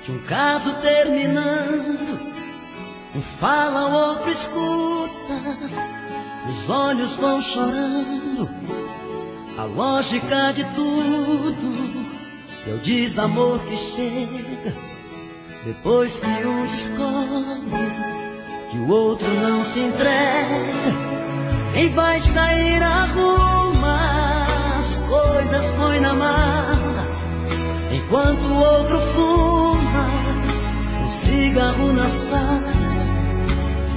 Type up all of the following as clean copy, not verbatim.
de um caso terminando. Um fala, o outro escuta, os olhos vão chorando. A lógica de tudo é o desamor que chega depois que um descobre que o outro não se entrega. Quem vai sair arruma as coisas, põe na mala, enquanto o outro fuma um cigarro na sala.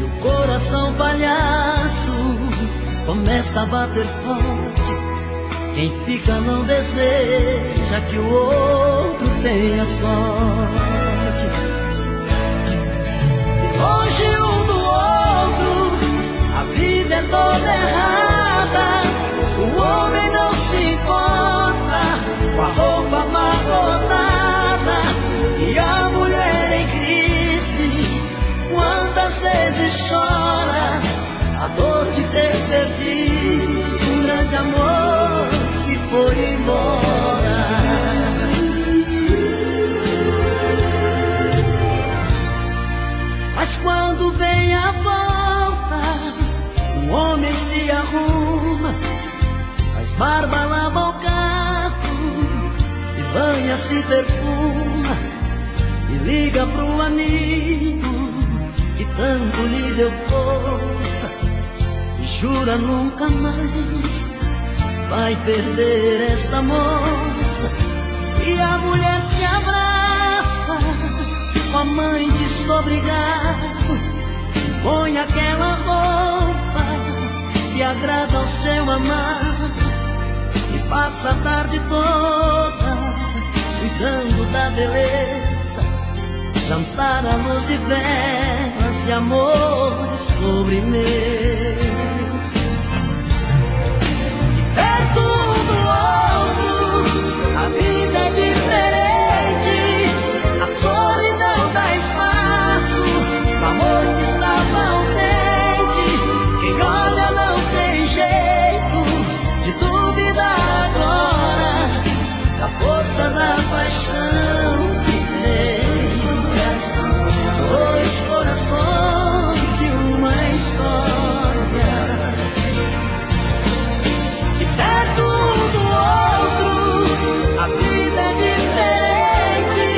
E o coração palhaço começa a bater forte. Quem fica não deseja que o outro tenha sorte. E longe um do outro, a vida é toda errada. O homem não se importa com a roupa amarrotada, e a mulher em crise quantas vezes chora a dor de ter perdido um grande amor que foi embora. Mas quando vem a volta, o homem se arruma, faz barba, lava o carro, se banha, se perfuma e liga pro amigo que tanto lhe deu força e jura nunca mais vai perder essa moça. E a mulher se abraça com a mãe desobrigado, põe aquela roupa que agrada ao seu amado e passa a tarde toda cuidando da beleza, jantar à luz de velas e amores sobremesa. E perto um do outro a vida é diferente, a solidão dá espaço, o amor que estava ausente. Quem olha não tem jeito de duvidar agora da força da paixão que fez um coração, dois corações e uma história. E perto um do outro a vida é diferente,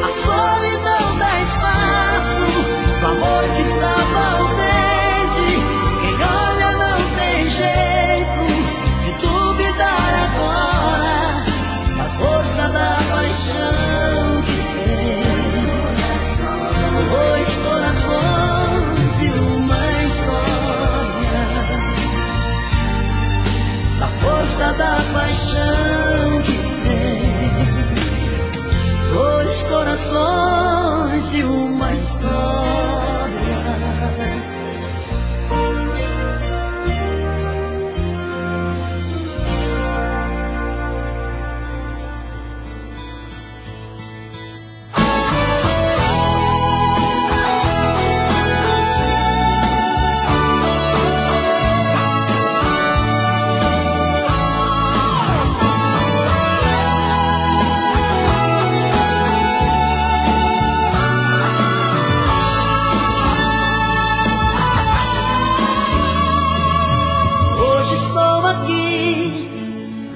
a solidão dá espaço, o amor que estava ausente. Quem olha não tem jeito de duvidar agora da força da paixão que fez dois corações e uma história. Da força da paixão que fez dois corações e uma história.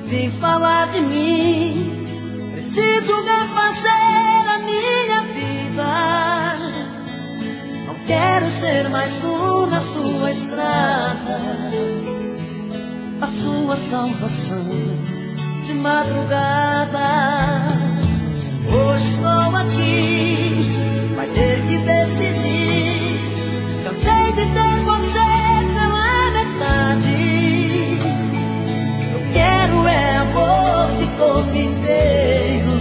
Vim falar de mim, preciso refazer a minha vida. Não quero ser mais um na sua estrada, a sua salvação de madrugada. Hoje estou aqui, vai ter que decidir. Cansei de ter você pela metade. Quero é amor de corpo inteiro,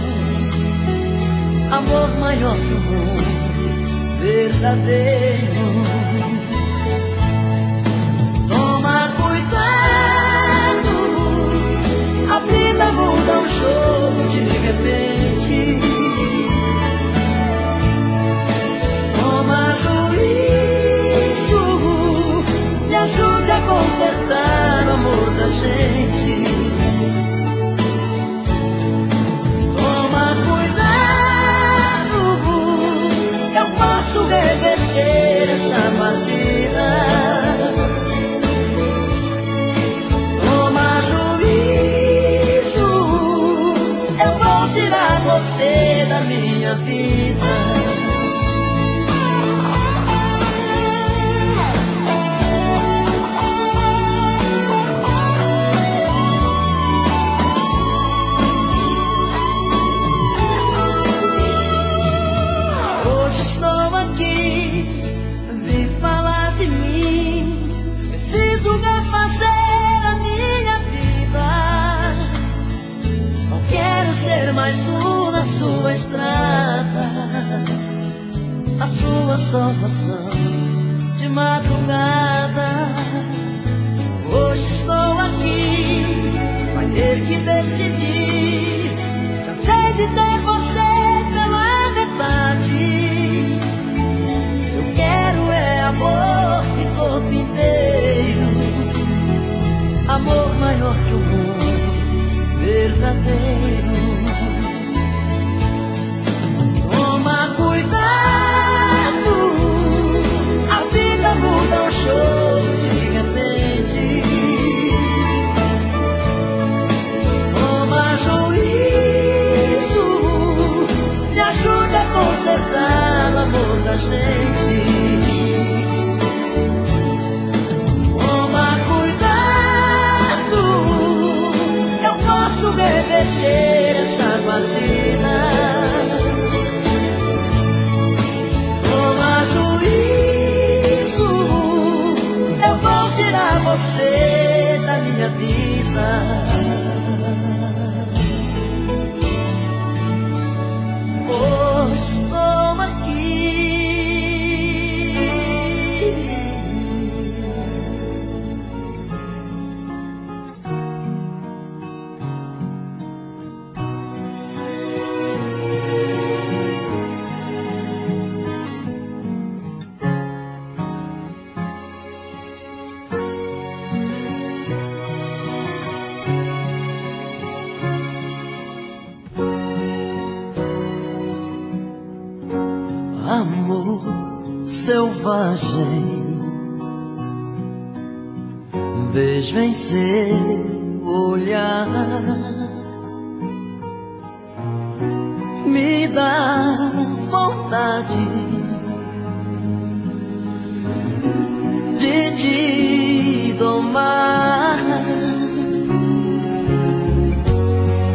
amor maior que o mundo, verdadeiro. Toma cuidado, a vida muda um jogo de repente. Toma juízo, me ajude a consertar o amor da gente. Toma cuidado, minha vida. Hoje estou aqui, vim falar de mim. Preciso refazer a minha vida. Não quero ser mais um na sua estrada, a sua salvação de madrugada. Hoje estou aqui, vai ter que decidir. Cansei de ter você pela metade. Eu quero é amor de corpo inteiro, amor maior que o mundo, verdadeiro. Toma cuidado, a vida muda o show de repente. Toma juízo, me ajude a consertar o amor da gente. Toma cuidado, eu posso reverter essa partida. Toma juízo, eu vou tirar você da minha vida. Hoje estou aqui. Amor selvagem, vejo em seu olhar, me dá vontade de te domar.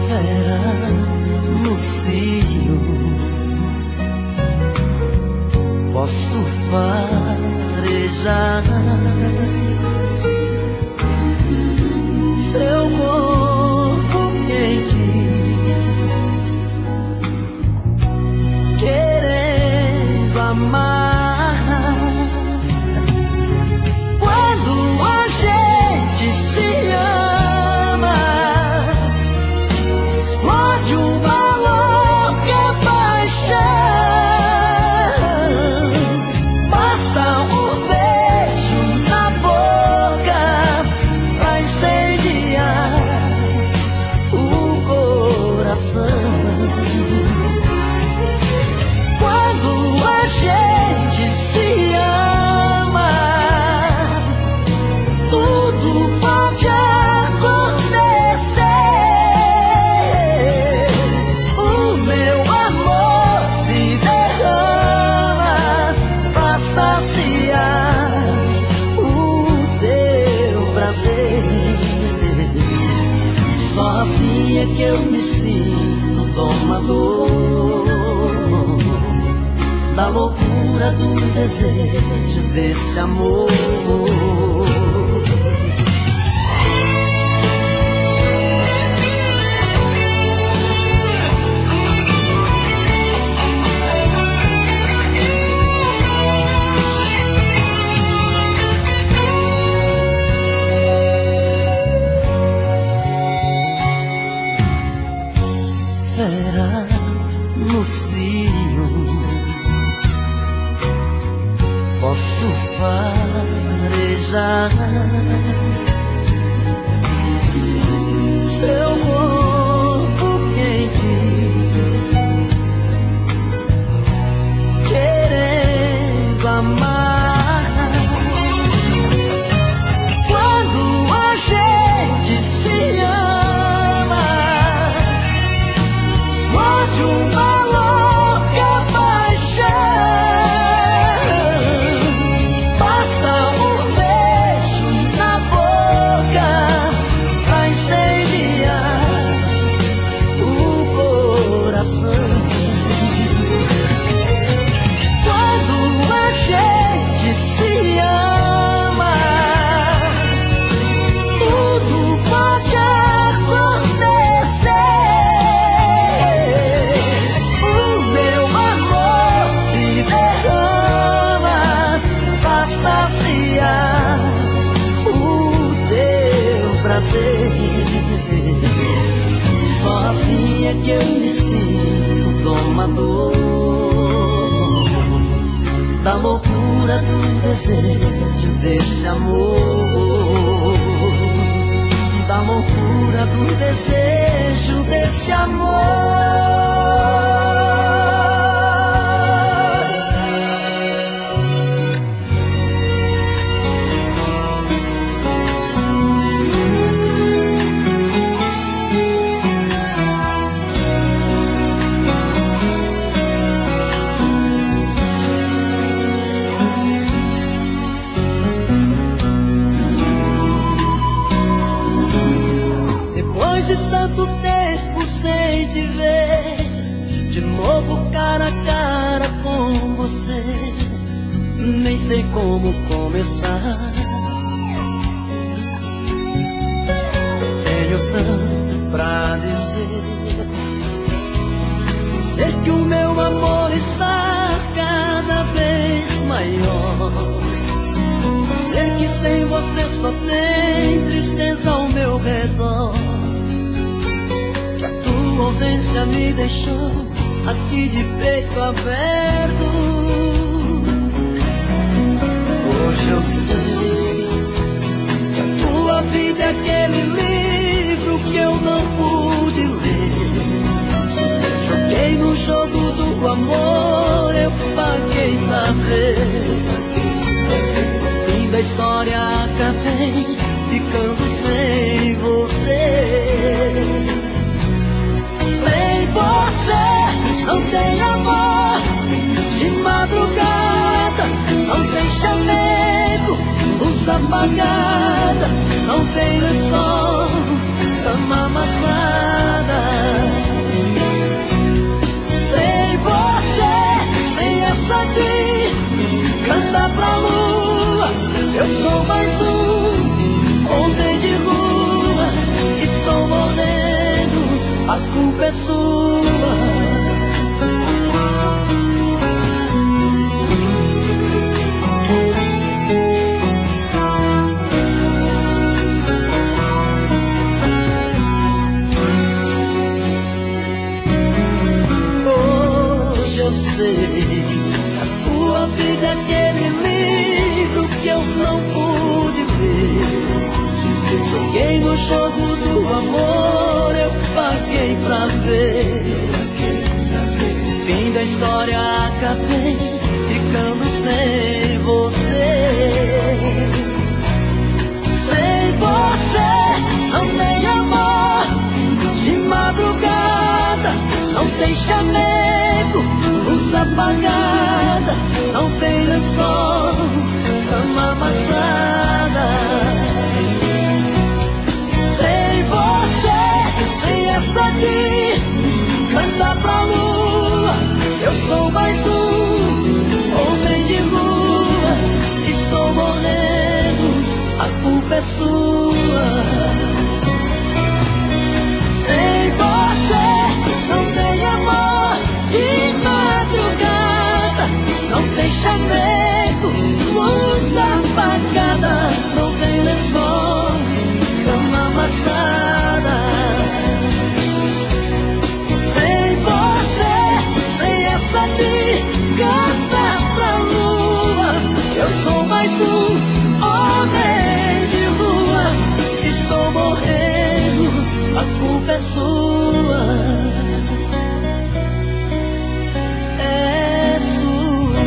Fera no cio, posso farejar seu corpo quente, querendo amar. Quando a gente se ama, explode uma louca paixão. Quando a gente se ama, tudo pode acontecer. O meu amor se derrama pra saciar o teu prazer. Só assim é que eu me sinto domador da loucura do desejo desse amor. Era no cio, posso farejar seu corpo quente, querendo amar. Quando a gente se ama, explode uma luz. dor da loucura do desejo desse amor, da loucura do desejo desse amor. De tanto tempo sem te ver, de novo cara a cara com você, nem sei como começar. Tenho tanto pra dizer, sei que o meu amor está cada vez maior, sei que sem você só tem tristeza ao meu redor. A ausência me deixou aqui de peito aberto. Hoje eu sei que a tua vida é aquele livro que eu não pude ler. Joguei no jogo do amor, eu paguei pra ver. No fim da história acabei ficando sem você. Sem você não tem amor de madrugada, não tem chamego, luz apagada, não tem lençol, cama amassada. Sem você, sem essa de cantar pra lua, eu sou mais um homem de rua, estou morrendo, a culpa é sua. Hoje eu sei, a tua vida é aquele livro que eu não pude ver. Joguei no jogo do amor, eu paguei pra ver. No fim da história acabei ficando sem você. Sem você não tem amor de madrugada, não tem chamego, luz apagada, não tem lençol, cama amassada. Sem essa de cantar pra lua, eu sou mais um homem de rua, estou morrendo, a culpa é sua. Sem você não tem amor de madrugada, não tem chamego, luz apagada, não tem lençol, cama amassada. Sem você, sem essa de cantar pra lua, eu sou mais um homem de rua, estou morrendo, a culpa é sua. É sua.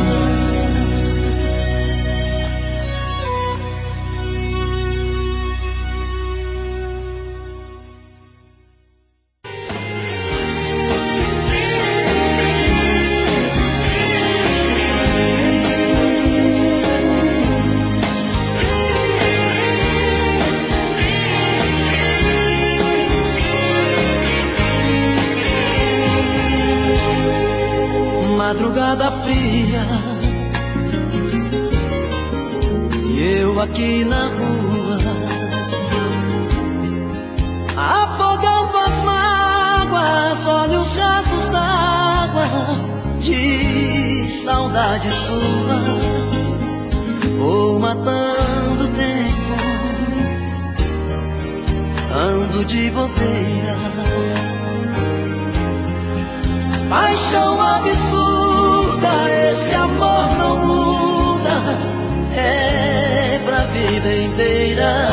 Madrugada fria, e eu aqui na rua, afogando as mágoas, olha os rastros d'água de saudade sua. Vou matando o tempo, ando de bobeira, paixão absurda, esse amor não muda, é pra vida inteira.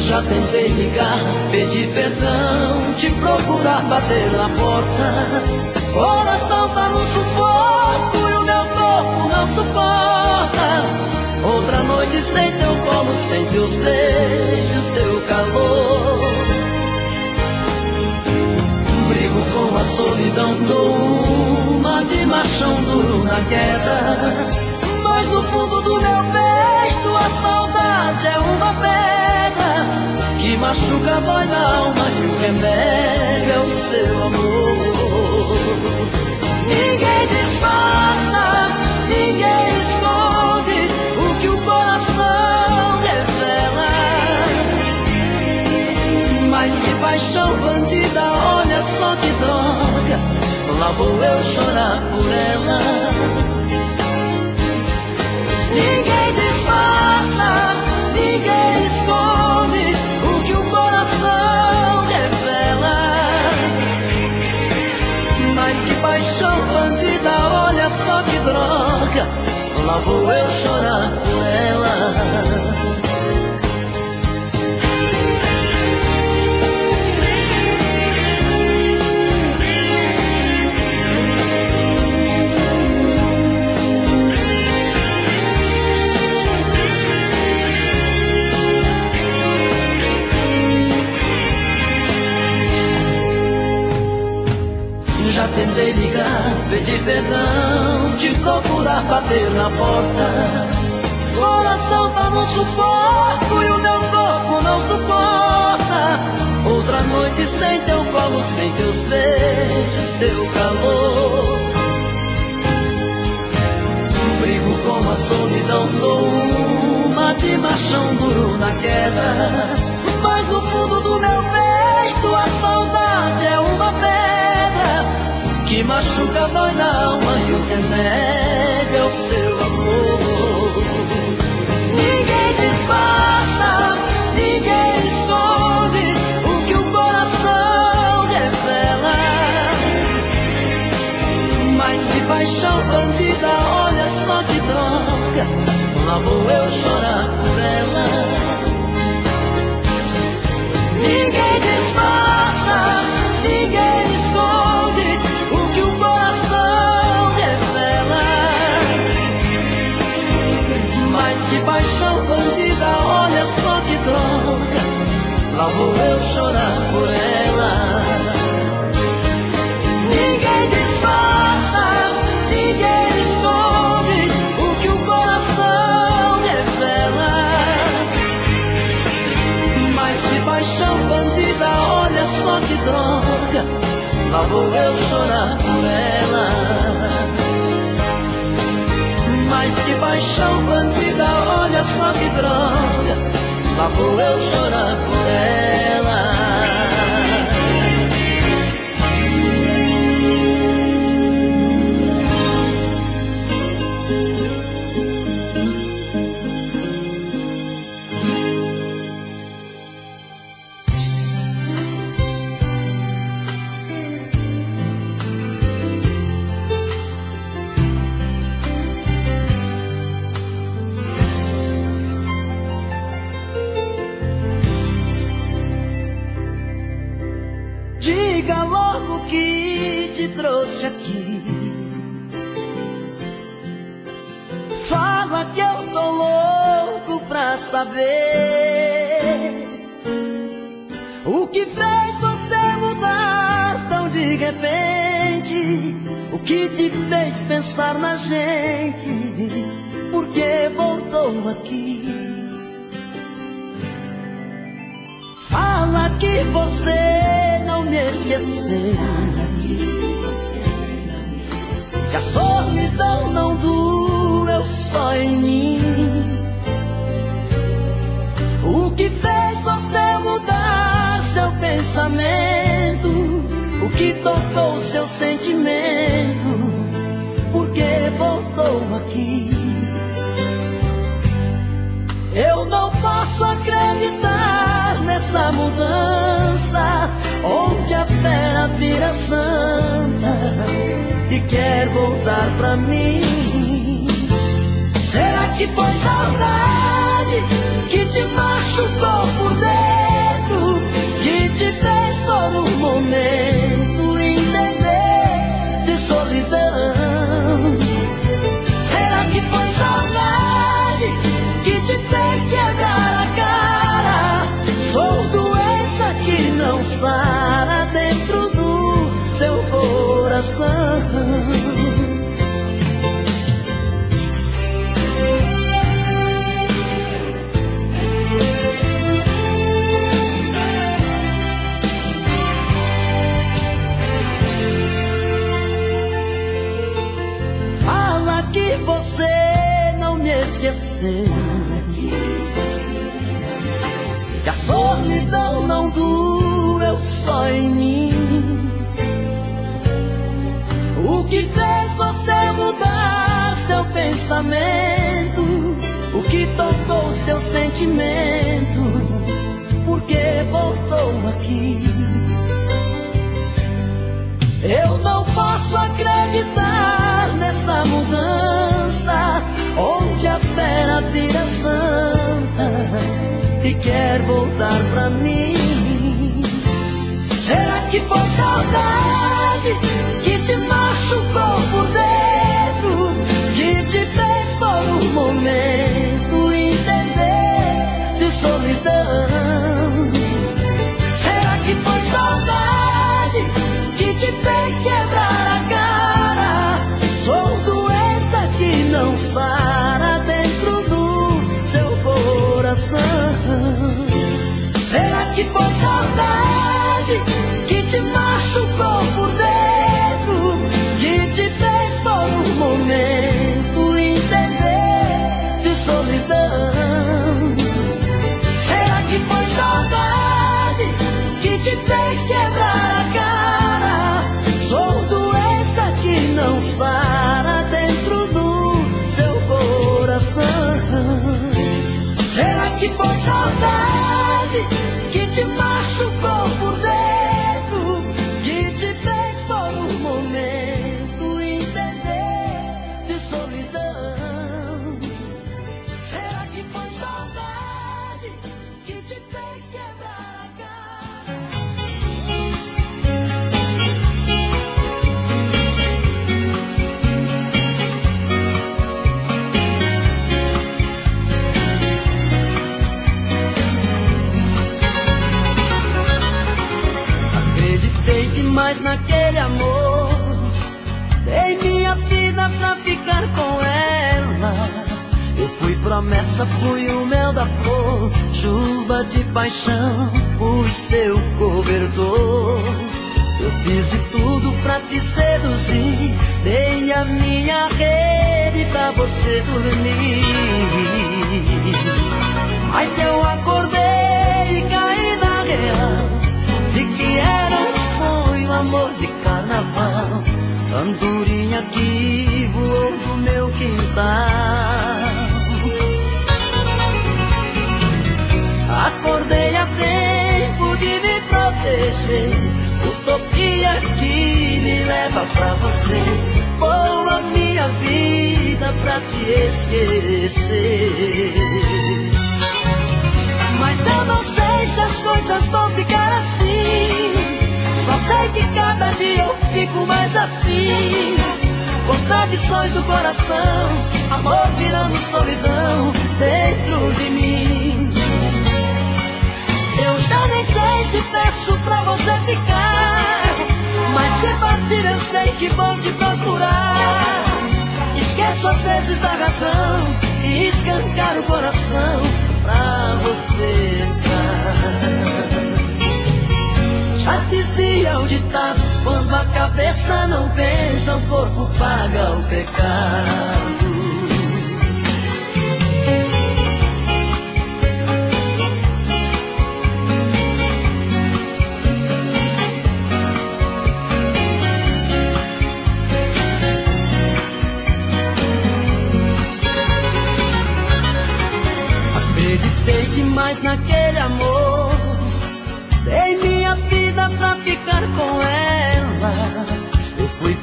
Já tentei ligar, pedir perdão, te procurar, bater na porta. Coração tá no sufoco e o meu corpo não suporta. Outra noite sem teu colo, sem teus beijos, teu calor. Brigo com a solidão, dou uma de machão duro na queda. Mas no fundo do meu peito a saudade é uma pedra que machuca, dói na alma, e o remédio é o seu amor. Ninguém disfarça, ninguém esconde o que o coração revela. Mas que paixão bandida, olha só que droga, lá vou eu chorar por ela. Ninguém disfarça, ninguém esconde o que o coração revela. Mas que paixão bandida, olha só que droga, lá vou eu chorar por ela. Já tentei ligar, pedir perdão, te procurar, bater na porta. Coração tá no sufoco e o meu corpo não suporta. Outra noite sem teu colo, sem teus beijos, teu calor. Brigo com a solidão, dou uma de machão duro na queda. Mas no fundo do meu peito a saudade é uma pedra que machuca, dói na alma, e o remédio é o seu amor. Ninguém disfarça, ninguém esconde o que o coração revela. Mas que paixão bandida, olha só que droga, lá vou eu chorar por ela. Ninguém disfarça, ninguém esconde o que o coração revela. Mas que paixão bandida, olha só que droga, lá vou eu chorar por ela. Ninguém disfarça, ninguém esconde o que o coração revela. Mas que paixão bandida, olha só que droga, lá vou eu chorar por ela. Mas que paixão bandida, olha só que droga, lá vou eu chorar por ela. Diga logo o que te trouxe aqui. Fala que eu tô louco pra saber o que fez você mudar tão de repente. O que te fez pensar na gente? Por que voltou aqui? Fala que você não me esqueceu, que a solidão não doeu só em mim. O que fez você mudar seu pensamento? O que tocou seu sentimento? Por que voltou aqui? Eu não posso acreditar nessa mudança. onde a fera vira santa e quer voltar pra mim. Será que foi saudade que te machucou por dentro, que te fez por um momento entender de solidão? Será que foi saudade que te fez quebrar a cara? Sou doença que não sara dentro do seu coração. Fala que você não me esqueceu, que a solidão não doeu só em mim. O que fez você mudar seu pensamento? O que tocou seu sentimento? Por que voltou aqui? Eu não posso acreditar nessa mudança, onde a fera vira santa e quer voltar pra mim. Será que foi saudade que te machucou por dentro, que te fez por um momento entender de solidão? Será que foi saudade que te fez quebrar a cara? Sou doença que não sara dentro do seu coração. Será que foi saudade que te machucou por dentro, que te fez por um momento entender de solidão? Será que foi saudade que te fez quebrar a cara? Sou doença que não sara dentro do seu coração. Será que foi saudade que te machucou por dentro, que te fez por um momento entender de solidão? Será que foi saudade que te fez quebrar a cara? Demais naquele amor, dei minha vida pra ficar com ela. Eu fui promessa, fui o mel da flor, chuva de paixão, fui seu cobertor. Eu fiz de tudo pra te seduzir, dei a minha rede pra você dormir. Mas eu acordei e caí na real de que era um sonho, amor de carnaval, andorinha que voou do meu quintal. Acordei a tempo de me proteger, utopia que me leva pra você, vou a minha vida pra te esquecer. Mas eu não sei se as coisas vão ficar assim, só sei que cada dia eu fico mais afim. Contradições do coração, amor virando solidão dentro de mim. Eu já nem sei se peço pra você ficar, mas se partir eu sei que vou te procurar. Esqueço às vezes da razão e escancar o coração pra você entrar. Já dizia o ditado, quando a cabeça não pensa, o corpo paga o pecado. Acreditei demais naquele amor, dei minha vida pra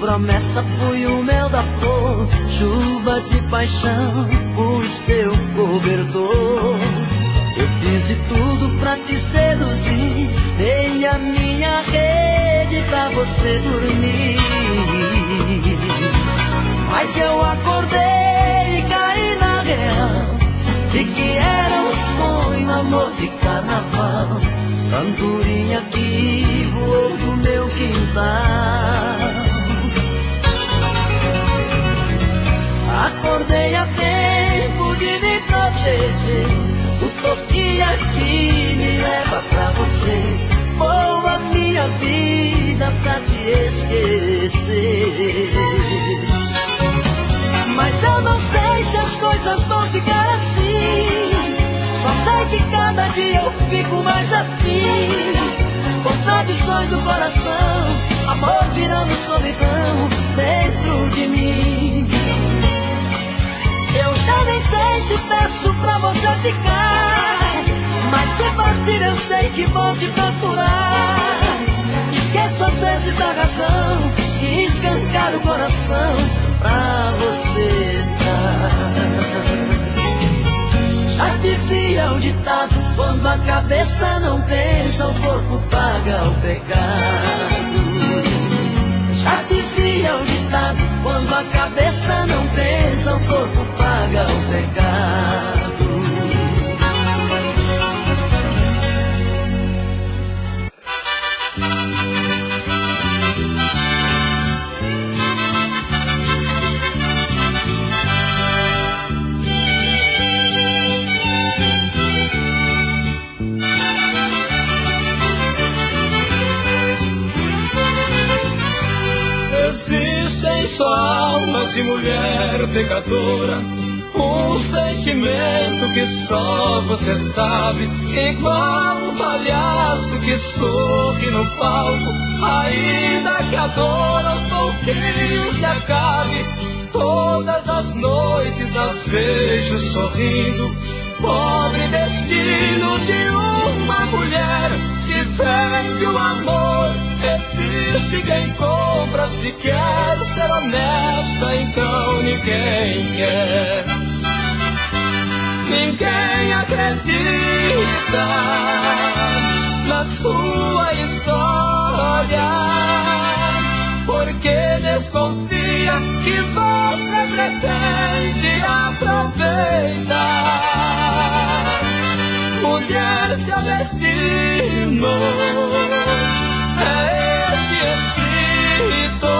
promessa fui o mel da flor, chuva de paixão fui seu cobertor. Eu fiz de tudo pra te seduzir, dei a minha rede pra você dormir. Mas eu acordei e caí na real, de que era um sonho, amor de carnaval, andorinha que voou do meu quintal. Acordei a tempo de me proteger, utopia que me leva pra você, vou a minha vida pra te esquecer. Mas eu não sei se as coisas vão ficar assim, só sei que cada dia eu fico mais afim. Contradições do coração, amor virando solidão dentro de mim. Eu já nem sei se peço pra você ficar, mas se partir eu sei que vou te procurar. Esqueço às vezes da razão e escancar o coração pra você dar. Já dizia o ditado, quando a cabeça não pensa, o corpo paga o pecado. Já dizia o ditado, quando a cabeça não pensa, o corpo paga o pecado. Existem só almas de mulher pecadora, um sentimento que só você sabe, igual um palhaço que sorri no palco, ainda que a dor aos pouquinhos se acabe. Todas as noites a vejo sorrindo, pobre destino de uma mulher. Se vende o amor, existe quem compra. Se quer ser honesta, então ninguém quer. Ninguém acredita na sua história, porque desconfia que você pretende aproveitar. Mulher, seu destino é esse escrito: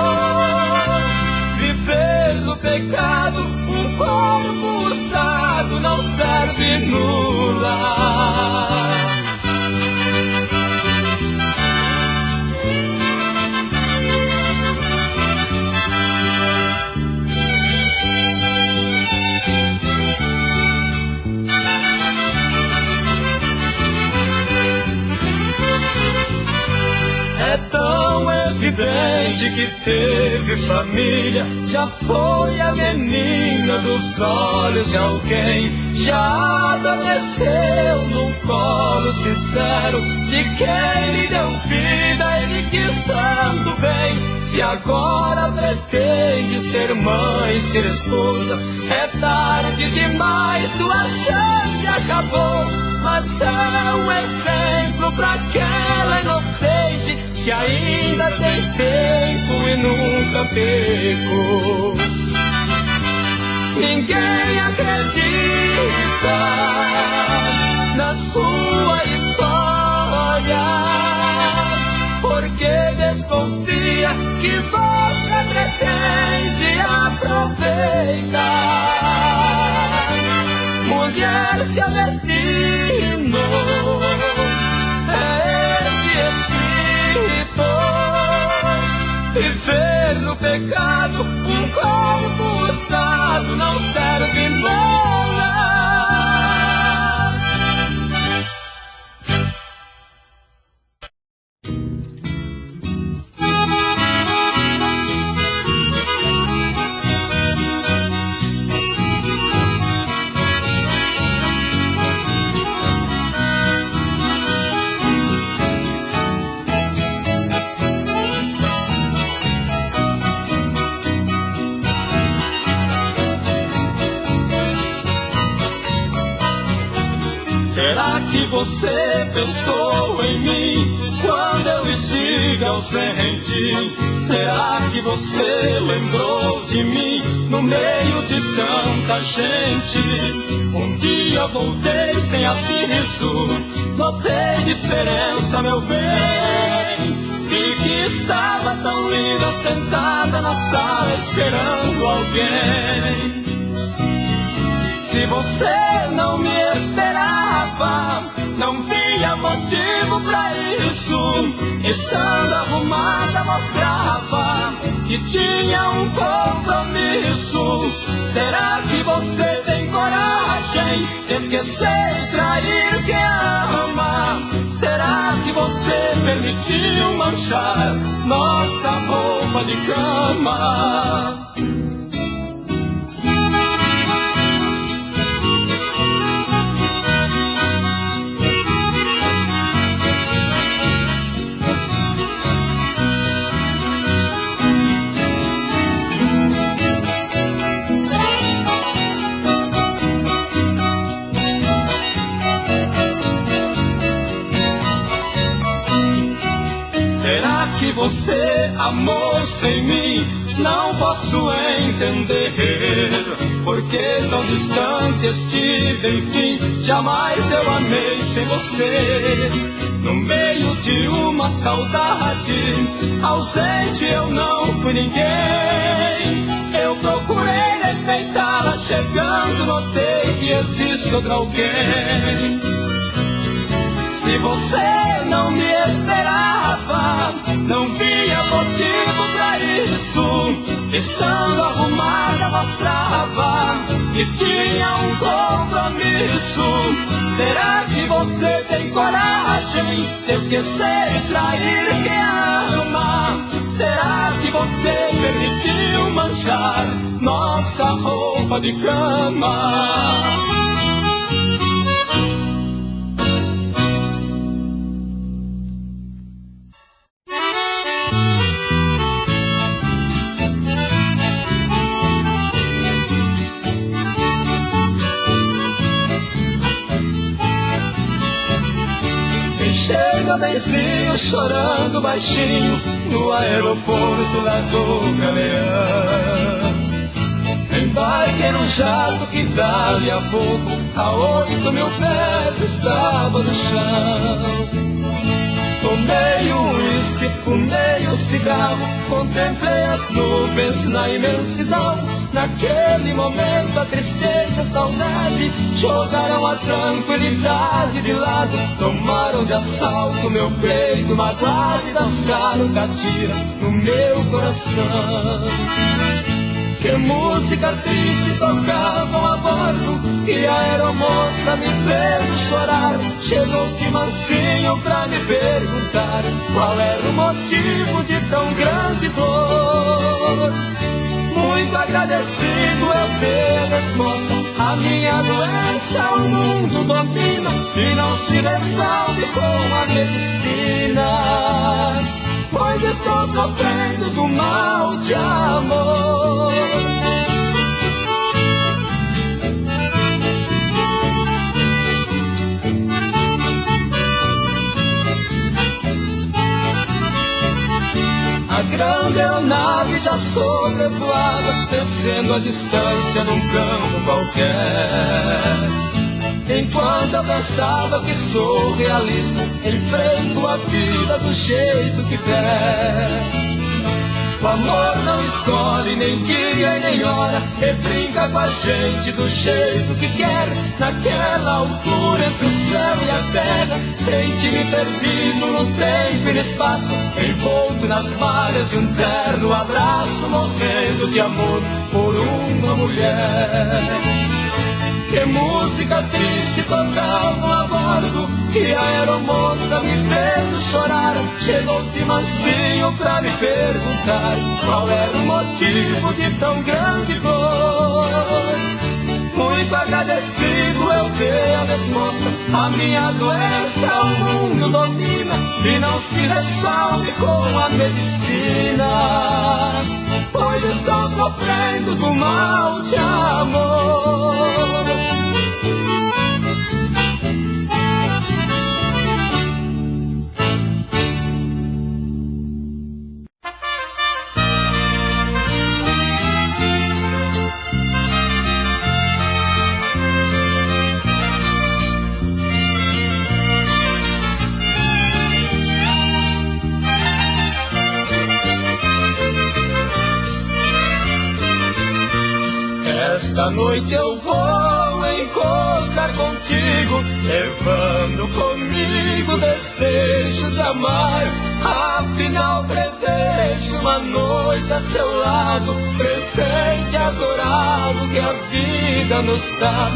viver no pecado, um corpo usado não serve no lar. É tão evidente que teve família, já foi a menina dos olhos de alguém, já adormeceu num colo sincero de quem lhe deu vida, ele que estando bem. Se agora pretende ser mãe, ser esposa, é tarde demais, tua chance acabou. Mas é um exemplo pra aquela inocente que ainda tem tempo e nunca pecou. Ninguém acredita na sua história, porque desconfia que você pretende aproveitar. Mulher, seu destino é esse escrito: viver no pecado, um corpo usado não serve nada. Será que você pensou em mim quando eu estive ausente? Será que você lembrou de mim no meio de tanta gente? Um dia voltei sem aviso, notei diferença, meu bem. Vi que estava tão linda sentada na sala esperando alguém. Se você não me esperava, não via motivo pra isso. Estando arrumada mostrava que tinha um compromisso. Será que você tem coragem de esquecer e trair quem ama? Será que você permitiu manchar nossa roupa de cama? Será que você amou sem mim? Não posso entender porque tão distante estive, enfim. Jamais eu amei sem você. No meio de uma saudade ausente eu não fui ninguém. Eu procurei respeitá-la, chegando notei que existe outro alguém. Se você não me esperava, não via motivo pra isso. Estando arrumada mostrava que tinha um compromisso. Será que você tem coragem de esquecer e trair quem ama? Será que você permitiu manchar nossa roupa de cama? Chega benzinho chorando baixinho no aeroporto lá do Galeão. Embarquei num jato que dali a pouco a 8.000 pés estava no chão. Tomei um uísque, fumei um cigarro, contemplei as nuvens na imensidão. Naquele momento a tristeza e a saudade jogaram a tranquilidade de lado. Tomaram de assalto meu peito magoado e dançaram catira no meu coração. Que música triste tocavam a bordo, que a aeromoça me vendo chorar. Chegou de mansinho pra me perguntar qual era o motivo de tão grande dor. Muito agradecido eu dei a resposta: a minha doença o mundo domina e não se resolve com a medicina, pois estou sofrendo do mal de amor. A grande aeronave já sobrevoava, descendo a distância num campo qualquer. Enquanto eu pensava que sou realista, enfrento a vida do jeito que der. O amor não escolhe nem dia e nem hora, e brinca com a gente do jeito que quer. Naquela altura entre o céu e a terra, senti-me perdido no tempo e no espaço, envolto nas malhas de um terno abraço, morrendo de amor por uma mulher. Que música triste tocavam a bordo, que a aeromoça me vendo chorar. Chegou de mansinho pra me perguntar qual era o motivo de tão grande dor. Muito agradecido eu dei a resposta: a minha doença o mundo domina e não se resolve com a medicina, pois estou sofrendo do mal de amor. Esta noite eu vou encontrar contigo, levando comigo o desejo de amar. Afinal prevejo uma noite a seu lado, presente adorado que a vida nos dá.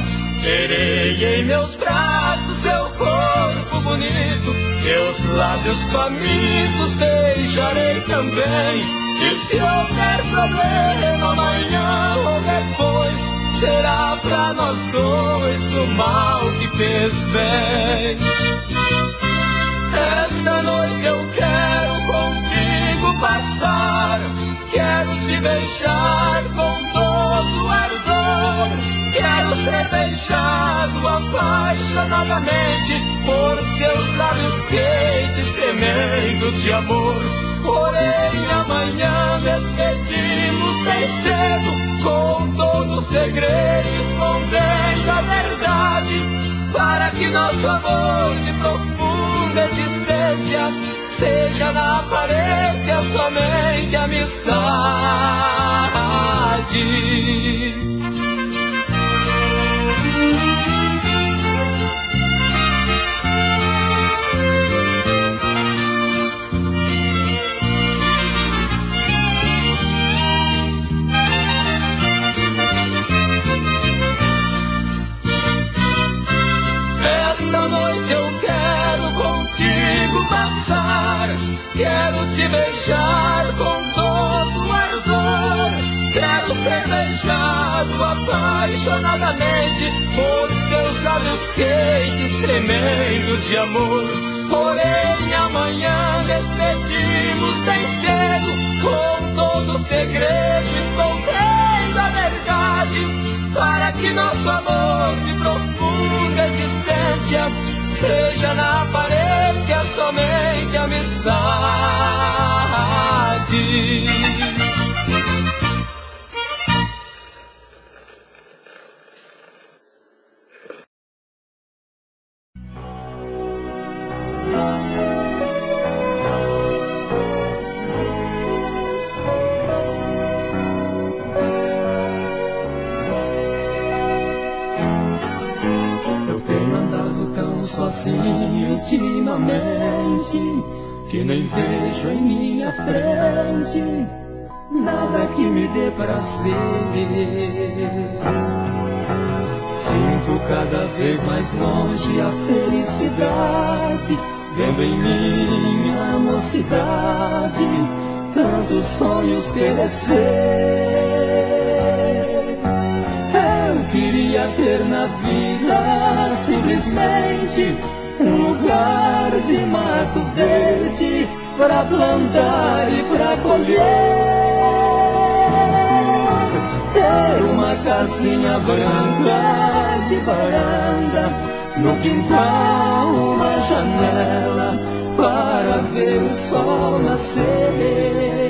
Terei em meus braços seu corpo bonito, teus lábios famintos beijarei também. E se houver problema amanhã ou depois, será pra nós dois o mal que fez bem. Esta noite eu quero contigo passar, quero te beijar com todo ardor. Quero ser beijado apaixonadamente por seus lábios quentes tremendo de amor. Porém amanhã despedimos bem cedo, com todo o segredo escondendo a verdade, para que nosso amor de profunda existência seja na aparência somente amizade. Esta noite eu quero contigo passar, quero te beijar com todo ardor. Quero ser beijado apaixonadamente por seus lábios quentes tremendo de amor. Porém amanhã despedimos bem cedo, com todo o segredo escondendo a verdade, para que nosso amor de profunda existência seja na aparência somente amizade. Sozinho ultimamente, que nem vejo em minha frente nada que me dê prazer. Sinto cada vez mais longe a felicidade, vendo em minha mocidade tantos sonhos perecer. Eu queria ter na vida simplesmente um lugar de mato verde para plantar e para colher, ter uma casinha branca de varanda, no quintal uma janela para ver o sol nascer.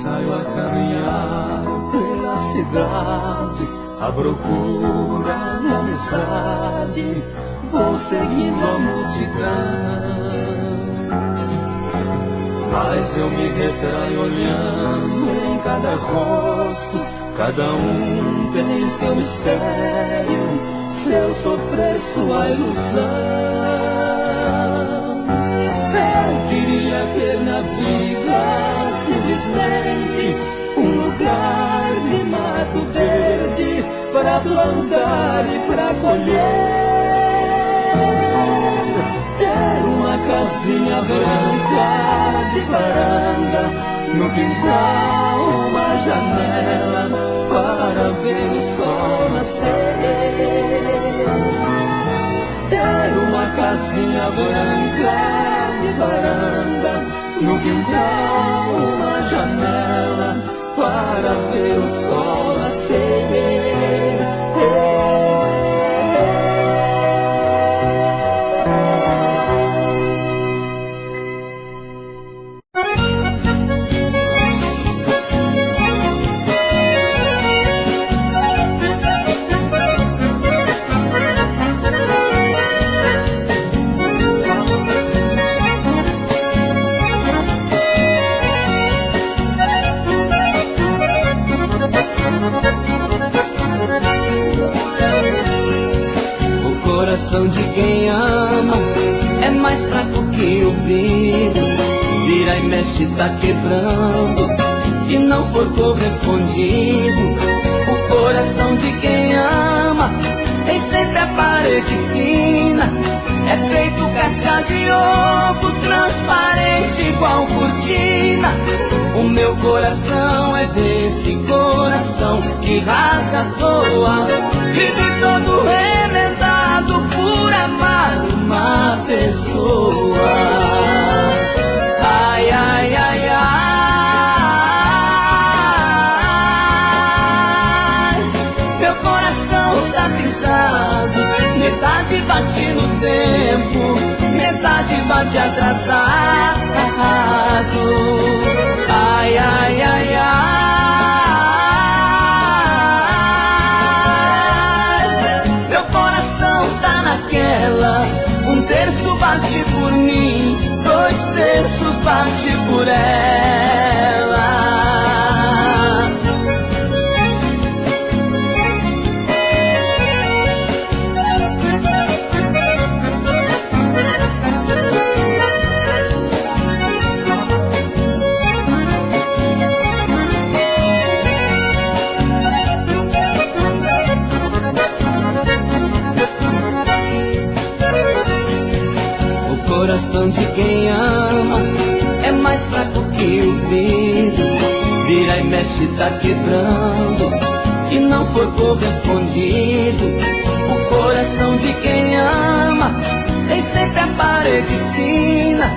Saio a caminhar pela cidade à procura de amizade, vou seguindo a multidão, mas eu me retraio olhando em cada rosto, cada um tem seu mistério, seu sofrer, sua ilusão. Eu queria ter na vida simplesmente um lugar de mato verde para plantar e para colher, ter uma casinha branca de varanda, no quintal uma janela para ver o sol nascer, ter uma casinha branca de varanda, no quintal uma janela para ver o sol nascer. coração de quem ama é mais fraco que o vidro, vira e mexe, tá quebrando se não for correspondido. O coração de quem ama tem sempre a parede fina, é feito casca de ovo, transparente igual cortina. O meu coração é desse coração que rasga à toa, vive todo remendado por amar uma pessoa. Ai, ai, ai, ai, meu coração tá pisado, metade bate no tempo, metade bate atrasado. Ai, ai, ai, ai, meu coração tá naquela, um terço bate por mim, 2 terços bate por ela. O coração de quem ama é mais fraco que o vidro, vira e mexe, tá quebrando se não for correspondido. O coração de quem ama tem sempre a parede fina,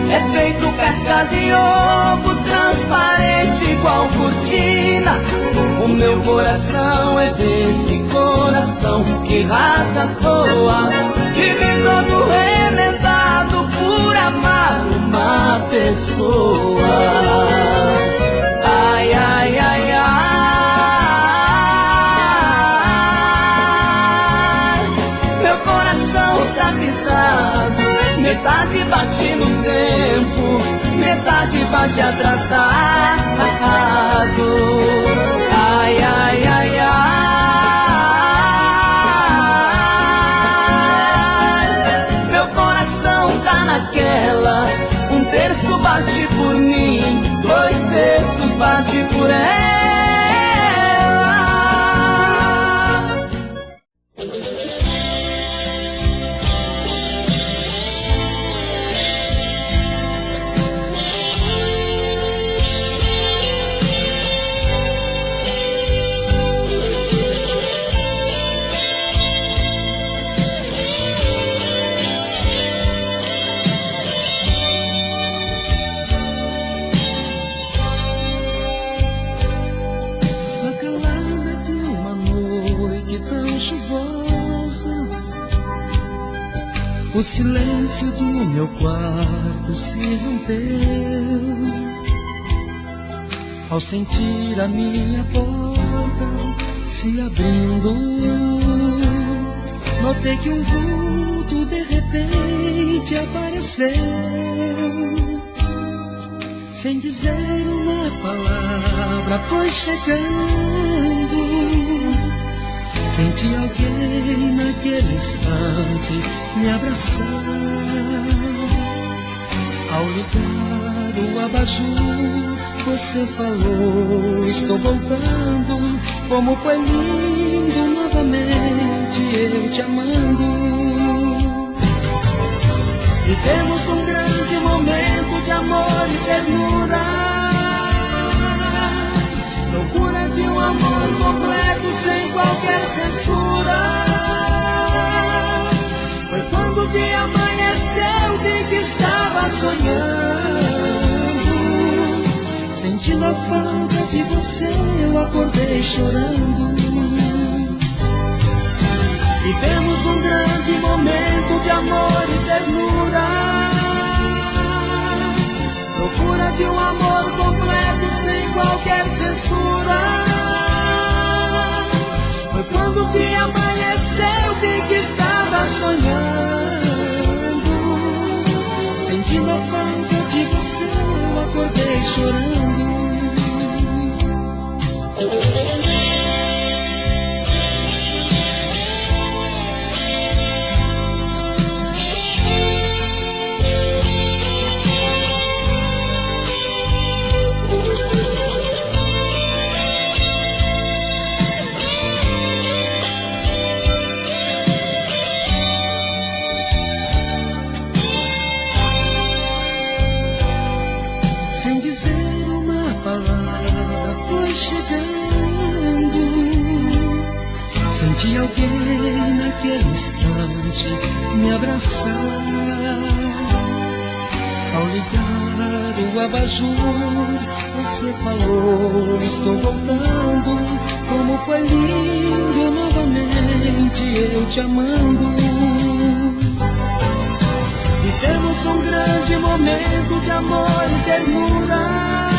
é feito casca de ovo, transparente igual cortina. O meu coração é desse coração que rasga à toa, vive todo remendado por amar uma pessoa. Ai, ai, ai, ai, meu coração tá pisado, metade bate no tempo, metade bate atrasado. Ai, ai, ai, ai, meu coração tá naquela, um terço bate por mim, 2 terços bate por ela. O silêncio do meu quarto se rompeu ao sentir a minha porta se abrindo. Notei que um vulto de repente apareceu, sem dizer uma palavra foi chegando. Senti alguém naquele instante me abraçar. Ao ligar o abajur, você falou, estou voltando. Como foi lindo novamente eu te amando. Vivemos um grande momento de amor e ternura, procura de um amor completo sem qualquer censura. Foi quando o dia amanheceu, vi que estava sonhando. Sentindo a falta de você, eu acordei chorando. Vivemos um grande momento de amor e ternura, procura de um amor completo sem qualquer censura. Foi quando o dia amanheceu, vi que estava sonhando. Sentindo a falta de você, eu acordei chorando. foi chegando, senti alguém naquele instante me abraçar. Ao ligar o abajur, você falou, estou voltando. Como foi lindo novamente eu te amando. Vivemos um grande momento de amor e ternura,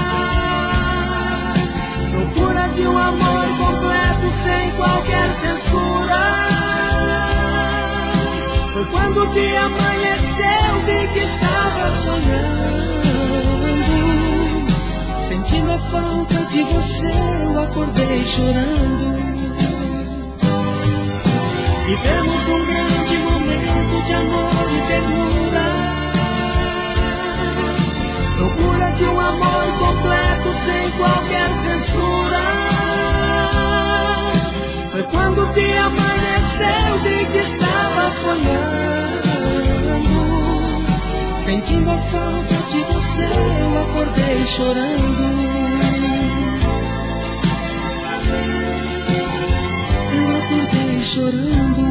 procura de um amor completo sem qualquer censura. Foi quando te amanheceu, vi que estava sonhando. Sentindo a falta de você, eu acordei chorando. Vivemos um grande momento de amor e ternura, procura de um amor completo sem qualquer censura. Foi quando te amanheceu, vi que estava sonhando. Sentindo a falta de você, eu acordei chorando. Eu acordei chorando.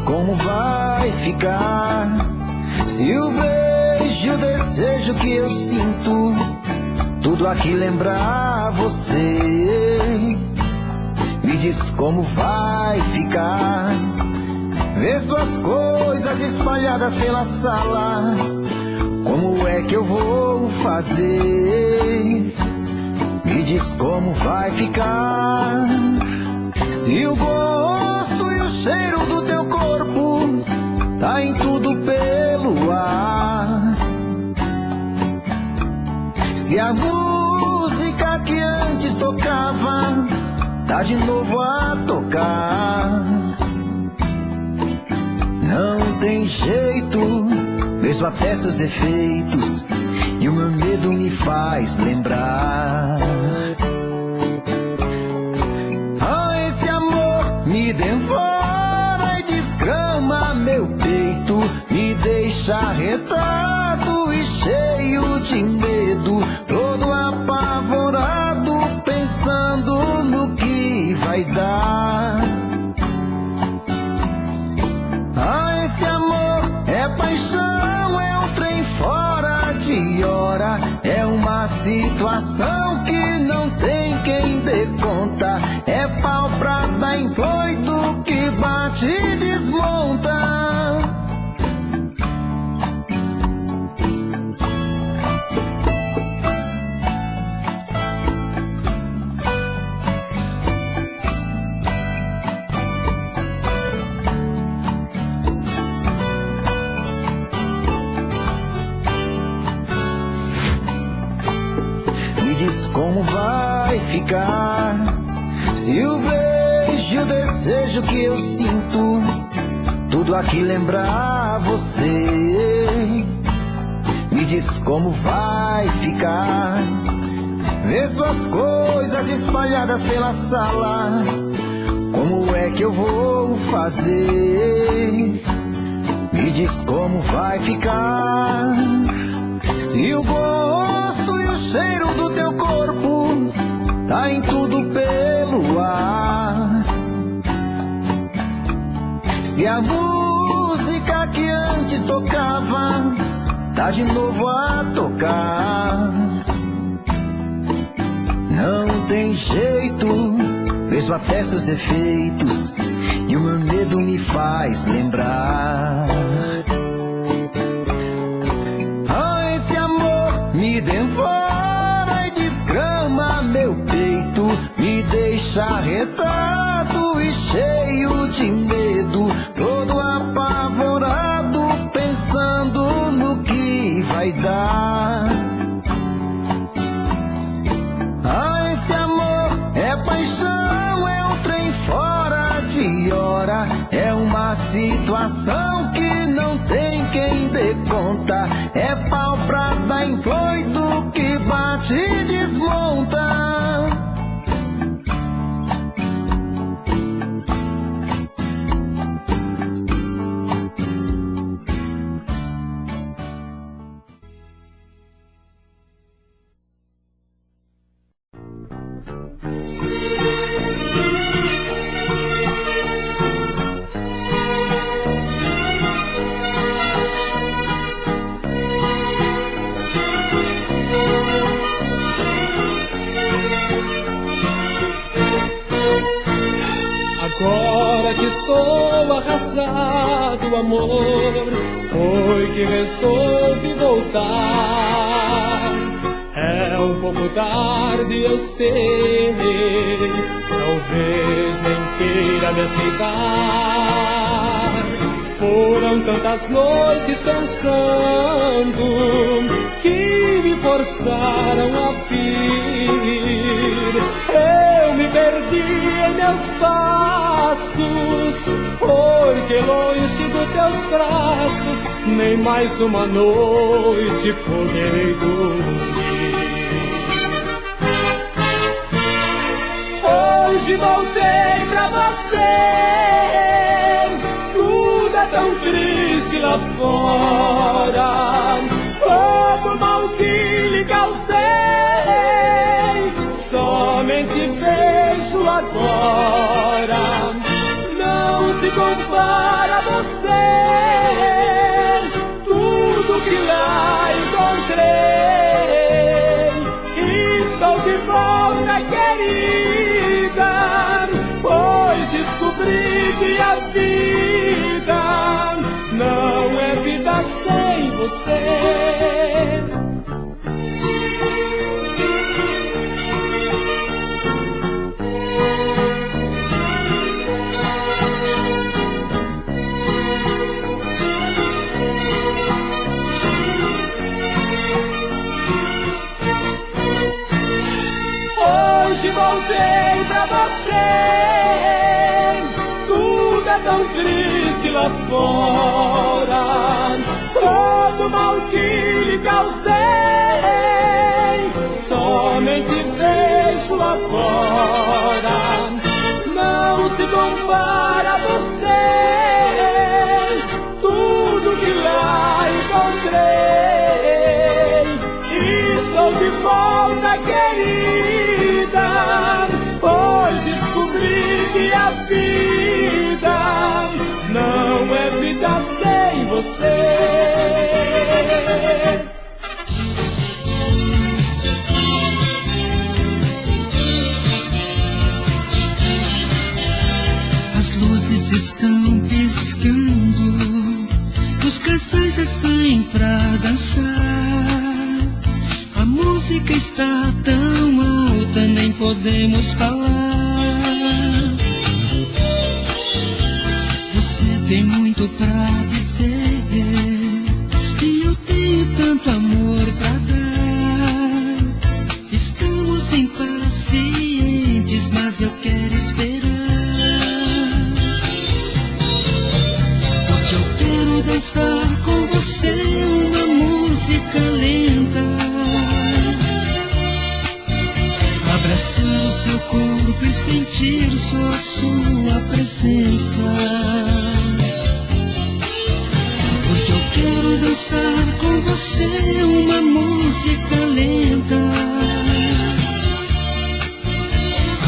Como vai ficar se o beijo e o desejo que eu sinto tudo aqui lembrar você? Me diz como vai ficar ver suas coisas espalhadas pela sala. Como é que eu vou fazer? Me diz como vai ficar se o gosto e o cheiro do teu corpo tá em tudo pelo ar. Se a música que antes tocava tá de novo a tocar. Não tem jeito, vejo até seus efeitos e o meu medo me faz lembrar. Esse amor me devora e desgrama meu peito, me deixa arretado e cheio de medo, todo apavorado, pensando no que vai dar. Esse amor é paixão, é um trem fora de hora, é uma situação que não tem quem dê conta, é pau pra dar em doido que bate e desmonta. Me diz como vai ficar se o beijo e o desejo que eu sinto tudo aqui lembrar você. Me diz como vai ficar ver suas coisas espalhadas pela sala. Como é que eu vou fazer? Me diz como vai ficar se o gosto e o cheiro do teu corpo tá em tudo pelo ar. Se a música que antes tocava tá de novo a tocar. Não tem jeito, vejo até seus efeitos e o meu medo me faz lembrar. Esse amor me devora e desgrama meu peito, me deixa arretado e cheio de medo, todo apavorado, pensando no que vai dar. Esse amor é paixão, é um trem fora de hora. É uma situação que não tem quem dê conta. É pau pra dar em doido que bate e desmonta. Agora que estou arrasado, amor, foi que resolvi voltar. É um pouco tarde, eu sei, talvez nem queira me aceitar. Foram tantas noites pensando que me forçaram a vir. Eu me perdi em meus passos, porque longe dos teus braços nem mais uma noite poderei dormir. Hoje voltei pra você, tudo é tão triste lá fora. Todo mal que lhe causei, somente vejo agora. Não se compara a você, tudo que lá encontrei. Estou de volta, querida, pois descobri que a vida não é vida sem você. Hoje voltei pra você, tudo é tão triste lá fora. Todo mal que lhe causei, somente vejo agora. Não se compara a você, tudo que lá encontrei. Estou de volta, querida, pois descobri que a vida não é vida sem você. As luzes estão piscando, os casais já saem pra dançar. A música está tão alta, nem podemos falar. Você tem muito pra dizer, e eu tenho tanto amor pra dar. Estamos impacientes, mas eu quero esperar. Porque eu quero dançar com você uma música lenta. Abraçar o seu corpo e sentir só a sua presença. Porque eu quero dançar com você uma música lenta.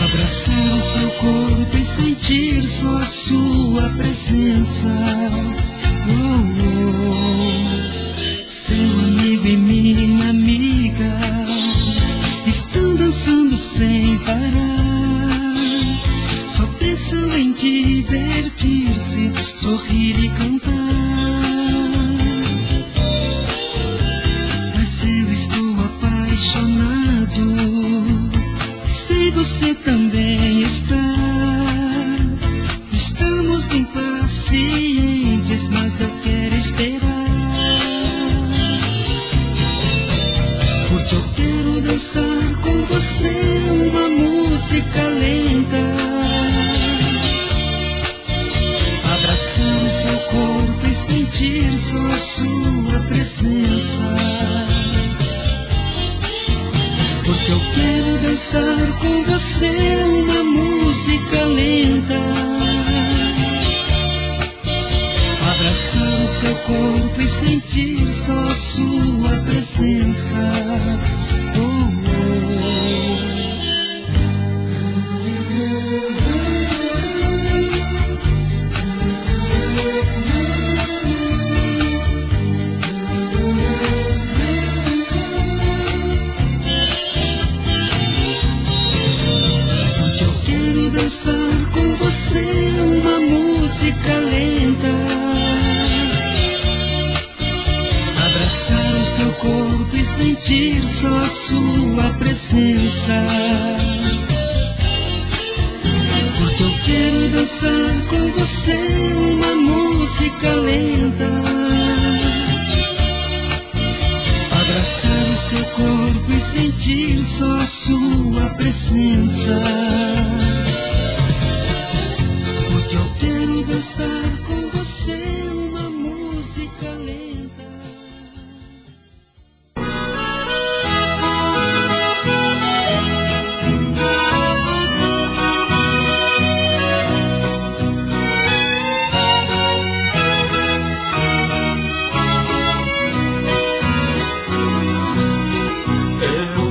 Abraçar o seu corpo e sentir só a sua presença. Oh, oh. Seu amigo e minha amiga estão dançando sem parar, só pensam em divertir-se, sorrir e cantar. Mas eu estou apaixonado, sei você também está. Estamos impacientes, mas eu quero esperar. Porque eu quero dançar com você uma música lenta. abraçar o seu corpo e sentir só a sua presença. Porque eu quero dançar com você uma música lenta. Abraçar o seu corpo e sentir só a sua presença. Porque eu quero dançar com você uma música lenta. Abraçar o seu corpo e sentir só a sua presença. Porque eu quero dançar com você uma música lenta. Abraçar o seu corpo e sentir só a sua presença. Porque eu quero dançar com você uma música lenta.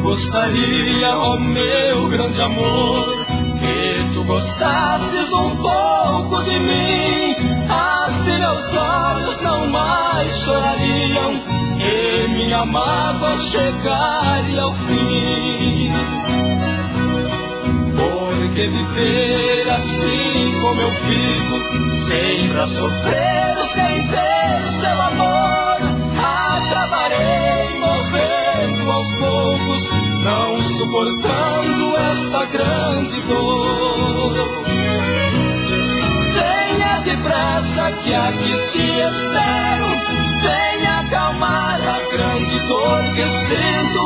Gostaria, ó meu grande amor, que tu gostasses um pouco de mim. Assim meus olhos não mais chorariam e minha mágoa chegaria ao fim. Porque viver assim como eu vivo, sempre a sofrer, sem ter seu amor, acabarei morrendo aos poucos, não suportando esta grande dor. Venha depressa que aqui te espero, venha acalmar a grande dor que sinto,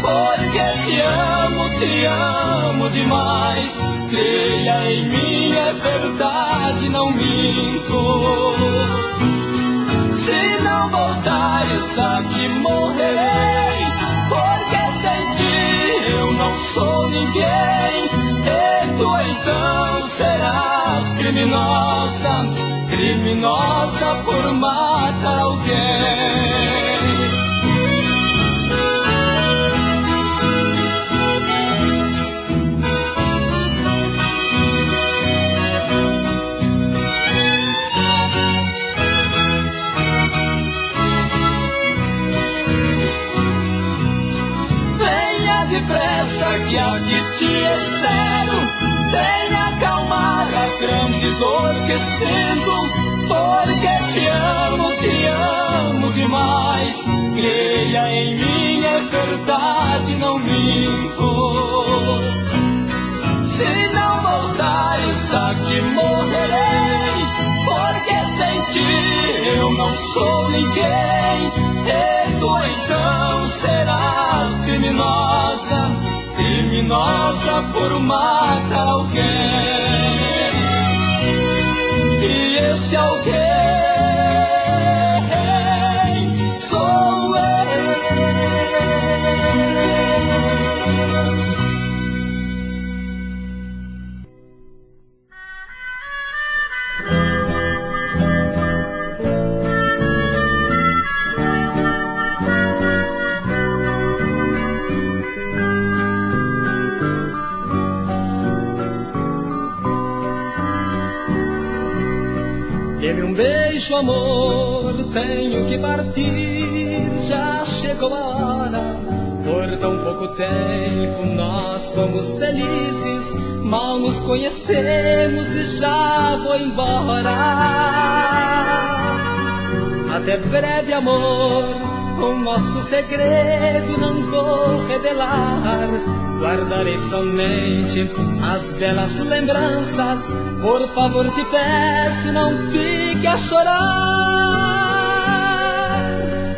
porque te amo demais. Creia em mim, é verdade, não minto. Se não voltares aqui morrerei, porque sem ti eu não sou ninguém. E tu então serás criminosa, criminosa por matar alguém. Depressa que aqui te espero, venha acalmar a grande dor que sinto, porque te amo demais. Creia em mim, é verdade, não minto. Se não voltares aqui morrerei, porque sem ti eu não sou ninguém. E tu então serás criminosa, criminosa por matar alguém. E esse alguém sou eu. Dê-me um beijo, amor, tenho que partir, já chegou a hora. Por tão pouco tempo nós fomos felizes, mal nos conhecemos e já vou embora. Até breve, amor, o nosso segredo não vou revelar. Guardarei somente as belas lembranças. Por favor te peço, não fique a chorar.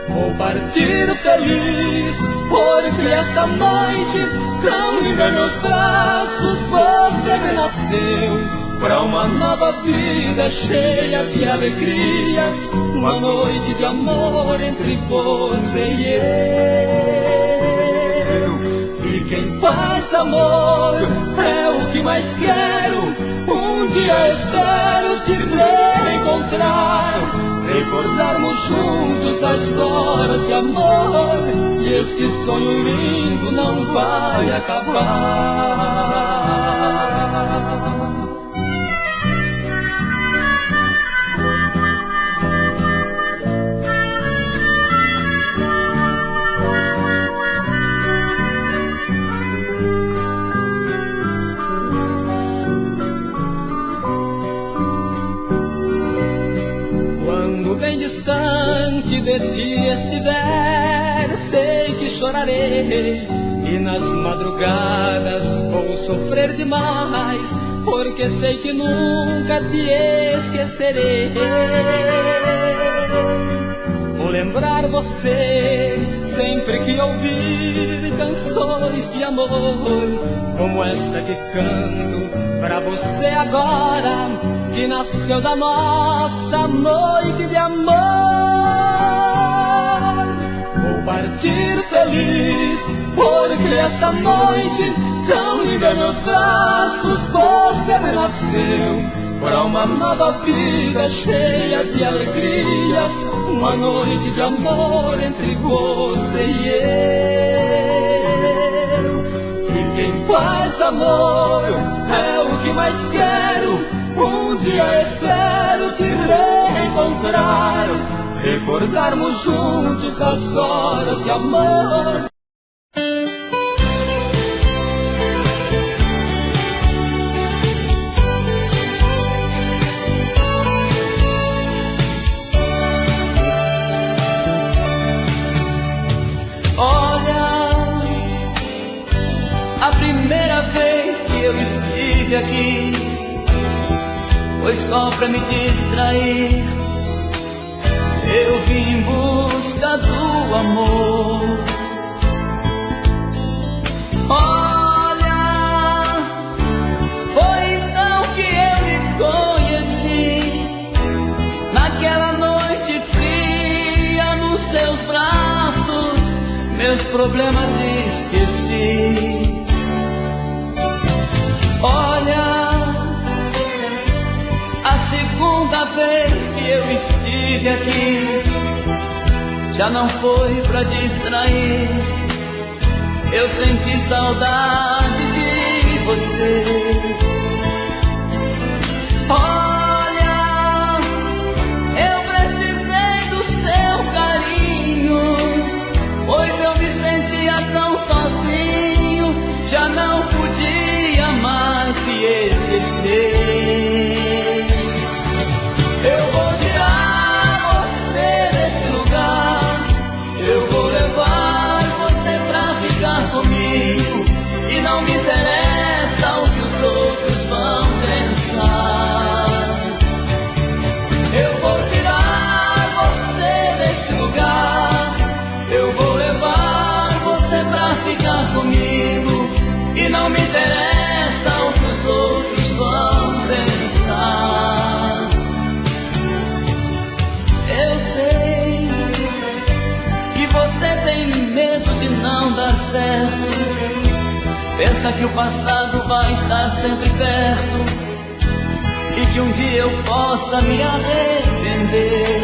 Vou partir feliz, porque esta noite tão linda em meus braços você renasceu. pra uma nova vida cheia de alegrias, uma noite de amor entre você e eu. Fique em paz, amor, é o que mais quero. Um dia espero te reencontrar, recordarmos juntos as horas de amor, e esse sonho lindo não vai acabar. Bem distante de ti estiver, sei que chorarei, e nas madrugadas vou sofrer demais, porque sei que nunca te esquecerei. Vou lembrar você sempre que ouvir canções de amor, como esta que canto pra você agora, que nasceu da nossa noite de amor. Vou partir feliz, porque essa noite tão linda em meus braços você renasceu, pra uma nova vida cheia de alegrias, uma noite de amor entre você e eu. Fique em paz, amor, é o que mais quero. Um dia espero te reencontrar, recordarmos juntos as horas de amor. Olha, a primeira vez que eu estive aqui foi só pra me distrair. Eu vim em busca do amor. Olha, foi então que eu me conheci, naquela noite fria, nos seus braços, meus problemas esqueci. Olha, a segunda vez que eu estive aqui já não foi pra distrair. Eu senti saudade de você. Olha, eu precisei do seu carinho, pois eu me sentia tão sozinho, já não podia mais te esquecer. Eu vou tirar você desse lugar, eu vou levar você pra ficar comigo, e não me interessa o que os outros vão pensar. Eu vou tirar você desse lugar, eu vou levar você pra ficar comigo, e não me interessa o que os outros vão pensar. Eu sei que você tem medo de não dar certo, pensa que o passado vai estar sempre perto, e que um dia eu possa me arrepender.